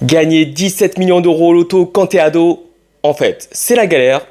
Gagner 17 millions d'euros au loto quand t'es ado, en fait, c'est la galère,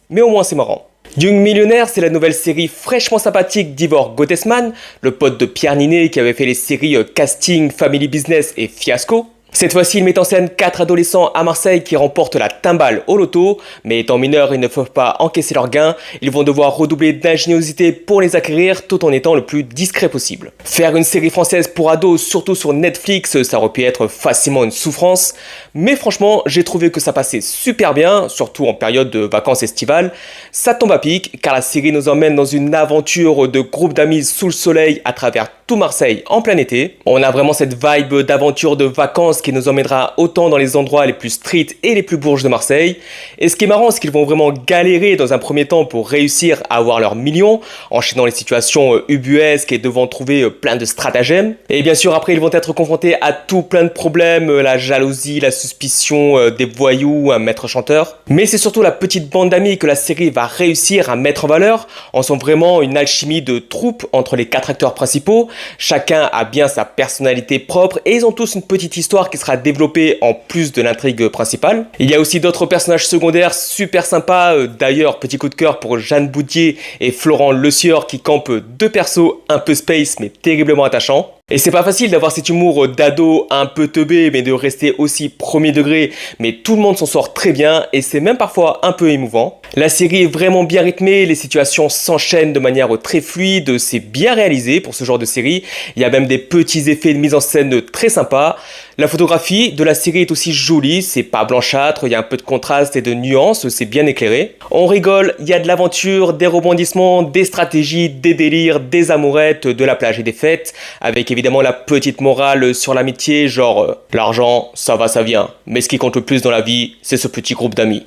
mais au moins c'est marrant. Young Millionnaire, c'est la nouvelle série fraîchement sympathique d'Ivor Gottesman, le pote de Pierre Ninet qui avait fait les séries Casting, Family Business et Fiasco. Cette fois-ci, il met en scène 4 adolescents à Marseille qui remportent la timbale au loto, mais étant mineurs, ils ne peuvent pas encaisser leurs gains, ils vont devoir redoubler d'ingéniosité pour les acquérir tout en étant le plus discret possible. Faire une série française pour ados, surtout sur Netflix, ça aurait pu être facilement une souffrance, mais franchement, j'ai trouvé que ça passait super bien, surtout en période de vacances estivales. Ça tombe à pic, car la série nous emmène dans une aventure de groupe d'amis sous le soleil à travers tout Marseille en plein été. On a vraiment cette vibe d'aventure de vacances qui nous emmènera autant dans les endroits les plus street et les plus bourges de Marseille. Et ce qui est marrant, c'est qu'ils vont vraiment galérer dans un premier temps pour réussir à avoir leurs millions, enchaînant les situations ubuesques et devant trouver plein de stratagèmes. Et bien sûr, après, ils vont être confrontés à tout plein de problèmes, la jalousie, la suspicion des voyous, un maître chanteur. Mais c'est surtout la petite bande d'amis que la série va réussir à mettre en valeur, en sont vraiment une alchimie de troupe entre les 4 acteurs principaux. Chacun a bien sa personnalité propre et ils ont tous une petite histoire qui sera développée en plus de l'intrigue principale. Il y a aussi d'autres personnages secondaires super sympas, d'ailleurs petit coup de cœur pour Jeanne Boudier et Florent Le Sieur qui campent 2 persos un peu space mais terriblement attachants. Et c'est pas facile d'avoir cet humour d'ado un peu teubé mais de rester aussi premier degré, mais tout le monde s'en sort très bien et c'est même parfois un peu émouvant. La série est vraiment bien rythmée, les situations s'enchaînent de manière très fluide, c'est bien réalisé pour ce genre de série, il y a même des petits effets de mise en scène très sympas. La photographie de la série est aussi jolie, c'est pas blanchâtre, il y a un peu de contraste et de nuances, c'est bien éclairé. On rigole, il y a de l'aventure, des rebondissements, des stratégies, des délires, des amourettes, de la plage et des fêtes, avec évidemment la petite morale sur l'amitié, genre l'argent, ça va, ça vient, mais ce qui compte le plus dans la vie, c'est ce petit groupe d'amis.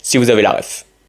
Si vous avez la ref.